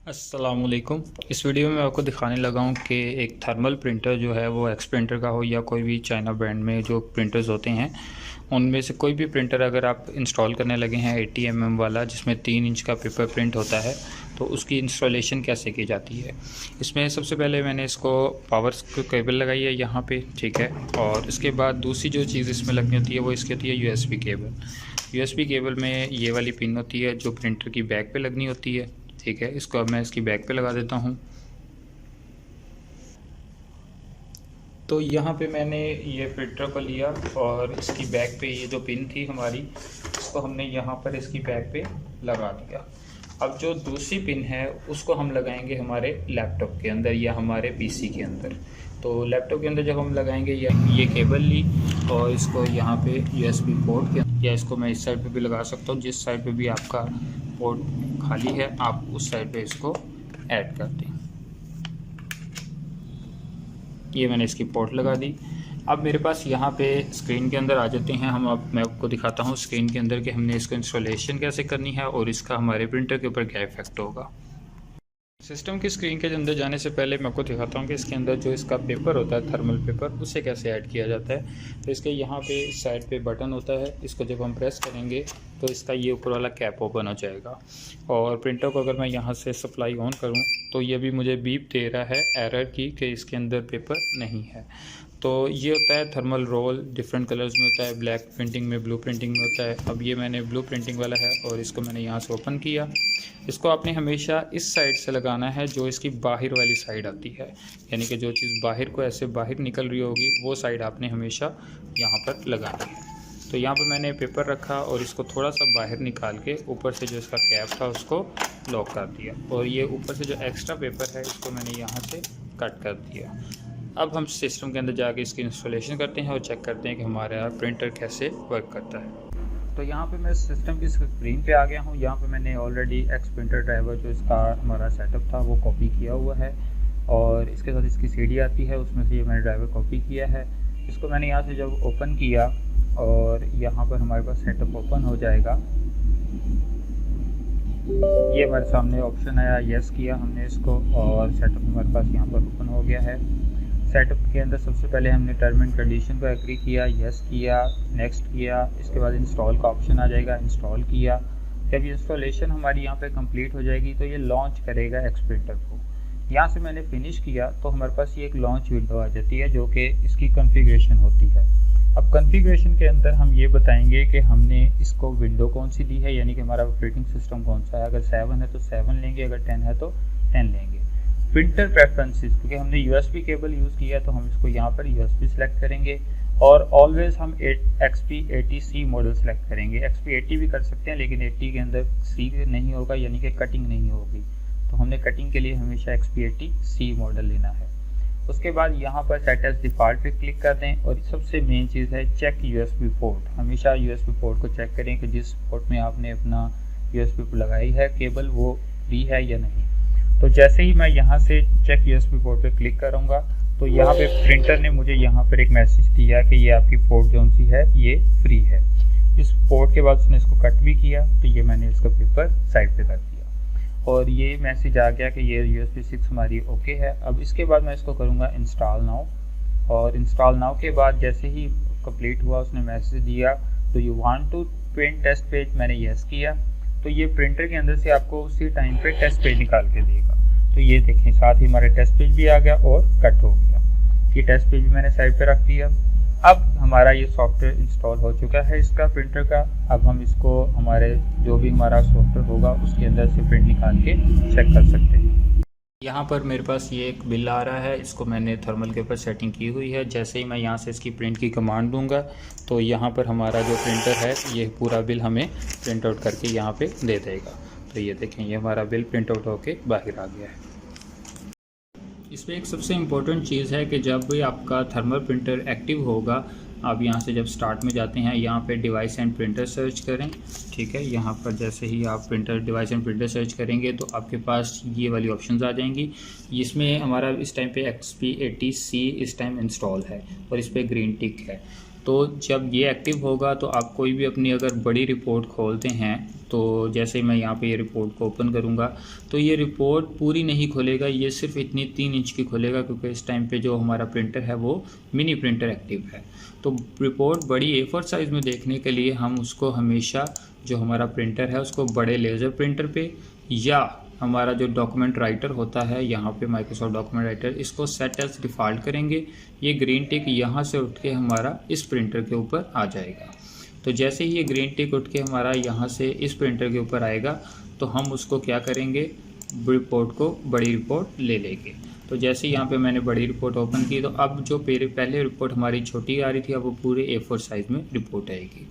अस्सलामुअलैकुम। इस वीडियो में आपको दिखाने लगा हूँ कि एक थर्मल प्रिंटर जो है वो एक्स प्रिंटर का हो या कोई भी चाइना ब्रांड में जो प्रिंटर्स होते हैं उनमें से कोई भी प्रिंटर अगर आप इंस्टॉल करने लगे हैं 80 mm वाला जिसमें 3 इंच का पेपर प्रिंट होता है तो उसकी इंस्टॉलेशन कैसे की जाती है। इसमें सबसे पहले मैंने इसको पावर केबल लगाई है यहाँ पे, ठीक है। और इसके बाद दूसरी जो चीज़ इसमें लगनी होती है वो इसकी होती है USB केबल। USB केबल में ये वाली पिन होती है जो प्रिंटर की बैक पे लगनी होती है, ठीक है। इसको अब मैं इसकी बैक पे लगा देता हूँ। तो यहाँ पे मैंने ये प्रिंटर को लिया और इसकी बैक पे ये जो पिन थी हमारी इसको हमने यहाँ पर इसकी बैक पे लगा दिया। अब जो दूसरी पिन है उसको हम लगाएंगे हमारे लैपटॉप के अंदर या हमारे पीसी के अंदर। तो लैपटॉप के अंदर जब हम लगाएंगे ये केबल ली और इसको यहाँ पे USB पोर्ट के, या इसको मैं इस साइड पे भी लगा सकता हूँ, जिस साइड पे भी आपका पोर्ट खाली है आप उस साइड पे इसको ऐड कर दें। ये मैंने इसकी पोर्ट लगा दी। अब मेरे पास यहाँ पे स्क्रीन के अंदर आ जाते हैं हम। अब मैं आपको दिखाता हूँ स्क्रीन के अंदर कि हमने इसको इंस्टॉलेशन कैसे करनी है और इसका हमारे प्रिंटर के ऊपर क्या इफेक्ट होगा। सिस्टम की स्क्रीन के अंदर जाने से पहले मैं आपको दिखाता हूँ कि इसके अंदर जो इसका पेपर होता है थर्मल पेपर उसे कैसे ऐड किया जाता है। तो इसके यहाँ पे इस साइड पे बटन होता है, इसको जब हम प्रेस करेंगे तो इसका ये ऊपर वाला कैप ओपन हो जाएगा। और प्रिंटर को अगर मैं यहाँ से सप्लाई ऑन करूँ तो ये भी मुझे बीप दे रहा है एरर की कि इसके अंदर पेपर नहीं है। तो ये होता है थर्मल रोल, डिफरेंट कलर्स में होता है, ब्लैक प्रिंटिंग में, ब्लू प्रिंटिंग में होता है। अब ये मैंने ब्लू प्रिंटिंग वाला है और इसको मैंने यहाँ से ओपन किया। इसको आपने हमेशा इस साइड से लगाना है जो इसकी बाहर वाली साइड आती है, यानी कि जो चीज़ बाहर को ऐसे बाहर निकल रही होगी वो साइड आपने हमेशा यहाँ पर लगानी है। तो यहाँ पर मैंने पेपर रखा और इसको थोड़ा सा बाहर निकाल के ऊपर से जो इसका कैप था उसको लॉक कर दिया और ये ऊपर से जो एक्स्ट्रा पेपर है इसको मैंने यहाँ से कट कर दिया। अब हम सिस्टम के अंदर जाके इसकी इंस्टॉलेशन करते हैं और चेक करते हैं कि हमारा प्रिंटर कैसे वर्क करता है। तो यहाँ पे मैं सिस्टम की स्क्रीन पे आ गया हूँ। यहाँ पे मैंने ऑलरेडी एक्स प्रिंटर ड्राइवर जो इसका हमारा सेटअप था वो कॉपी किया हुआ है और इसके साथ इसकी CD आती है, उसमें से ये मैंने ड्राइवर कॉपी किया है। इसको मैंने यहाँ से जब ओपन किया और यहाँ पर हमारे पास सेटअप ओपन हो जाएगा, ये हमारे सामने ऑप्शन आया, यस किया हमने इसको और सेटअप हमारे पास यहाँ पर ओपन हो गया है। सेटअप के अंदर सबसे पहले हमने टर्म एंड कंडीशन को एग्री किया, यस किया, नेक्स्ट किया। इसके बाद इंस्टॉल का ऑप्शन आ जाएगा, इंस्टॉल किया। जब इंस्टॉलेशन हमारी यहाँ पे कंप्लीट हो जाएगी तो ये लॉन्च करेगा एक्स प्रिंटर को। यहाँ से मैंने फिनिश किया तो हमारे पास ये एक लॉन्च विंडो आ जाती है जो कि इसकी कॉन्फ़िगरेशन होती है। अब कॉन्फ़िगरेशन के अंदर हम ये बताएंगे कि हमने इसको विंडो कौन सी दी है, यानी कि हमारा ऑपरेटिंग सिस्टम कौन सा है। अगर 7 है तो 7 लेंगे, अगर 10 है तो 10 लेंगे। प्रिंटर प्रेफरेंसेस, क्योंकि हमने USB केबल यूज़ किया तो हम इसको यहाँ पर USB सेलेक्ट करेंगे और ऑलवेज हम XP80C मॉडल सेलेक्ट करेंगे। XP80 भी कर सकते हैं लेकिन 80 के अंदर C नहीं होगा, यानी कि कटिंग नहीं होगी, तो हमने कटिंग के लिए हमेशा XP80C मॉडल लेना है। उसके बाद यहाँ पर सेट एज डिफ़ॉल्ट पे क्लिक कर दें और सबसे मेन चीज़ है चेक USB पोर्ट। हमेशा USB पोर्ट को चेक करें कि जिस पोर्ट में आपने अपना USB लगाई है केबल वो फ्री है या नहीं। तो जैसे ही मैं यहाँ से चेक USB पोर्ट पे क्लिक करूँगा तो यहाँ पे प्रिंटर ने मुझे यहाँ पर एक मैसेज दिया कि ये आपकी पोर्ट जो सी है ये फ्री है। इस पोर्ट के बाद उसने इसको कट भी किया तो ये मैंने इसका पेपर साइड पे कर दिया और ये मैसेज आ गया कि ये USB 6 हमारी ओके है। अब इसके बाद मैं इसको करूँगा इंस्टॉल नाउ और इंस्टॉल नाउ के बाद जैसे ही कंप्लीट हुआ उसने मैसेज दिया तो you want to print test page, मैंने यस किया तो ये प्रिंटर के अंदर से आपको उसी टाइम पे टेस्ट पेज निकाल के देगा। तो ये देखें साथ ही हमारे टेस्ट पेज भी आ गया और कट हो गया। ये टेस्ट पेज भी मैंने साइड पे रख दिया। अब हमारा ये सॉफ्टवेयर इंस्टॉल हो चुका है इसका प्रिंटर का। अब हम इसको हमारे जो भी हमारा सॉफ्टवेयर होगा उसके अंदर से प्रिंट निकाल के चेक कर सकते हैं। यहाँ पर मेरे पास ये एक बिल आ रहा है, इसको मैंने थर्मल के ऊपर सेटिंग की हुई है। जैसे ही मैं यहाँ से इसकी प्रिंट की कमांड दूंगा तो यहाँ पर हमारा जो प्रिंटर है ये पूरा बिल हमें प्रिंट आउट करके यहाँ पे दे देगा। तो ये देखें ये हमारा बिल प्रिंट आउट होके बाहर आ गया है। इसमें एक सबसे इम्पोर्टेंट चीज़ है कि जब भी आपका थर्मल प्रिंटर एक्टिव होगा, आप यहाँ से जब स्टार्ट में जाते हैं यहाँ पे डिवाइस एंड प्रिंटर सर्च करें, ठीक है। यहाँ पर जैसे ही आप printer device and printer search करेंगे तो आपके पास ये वाली ऑप्शंस आ जाएंगी। इसमें हमारा इस टाइम पे XP80C इस टाइम इंस्टॉल है और इस पर ग्रीन टिक है। तो जब ये एक्टिव होगा तो आप कोई भी अपनी अगर बड़ी रिपोर्ट खोलते हैं, तो जैसे मैं यहाँ पे ये रिपोर्ट को ओपन करूँगा तो ये रिपोर्ट पूरी नहीं खोलेगा, ये सिर्फ इतनी 3 इंच की खोलेगा, क्योंकि इस टाइम पे जो हमारा प्रिंटर है वो मिनी प्रिंटर एक्टिव है। तो रिपोर्ट बड़ी A4 साइज़ में देखने के लिए हम उसको हमेशा जो हमारा प्रिंटर है उसको बड़े लेज़र प्रिंटर पे या हमारा जो डॉक्यूमेंट राइटर होता है यहाँ पे माइक्रोसॉफ्ट डॉक्यूमेंट राइटर, इसको सेट एज डिफ़ॉल्ट करेंगे। ये ग्रीन टिक यहाँ से उठ के हमारा इस प्रिंटर के ऊपर आ जाएगा। तो जैसे ही ये ग्रीन टिक उठ के हमारा यहाँ से इस प्रिंटर के ऊपर आएगा तो हम उसको क्या करेंगे, रिपोर्ट को बड़ी रिपोर्ट ले लेंगे। तो जैसे यहाँ पे मैंने बड़ी रिपोर्ट ओपन की तो अब जो पहले रिपोर्ट हमारी छोटी आ रही थी अब वो पूरे A4 साइज़ में रिपोर्ट आएगी।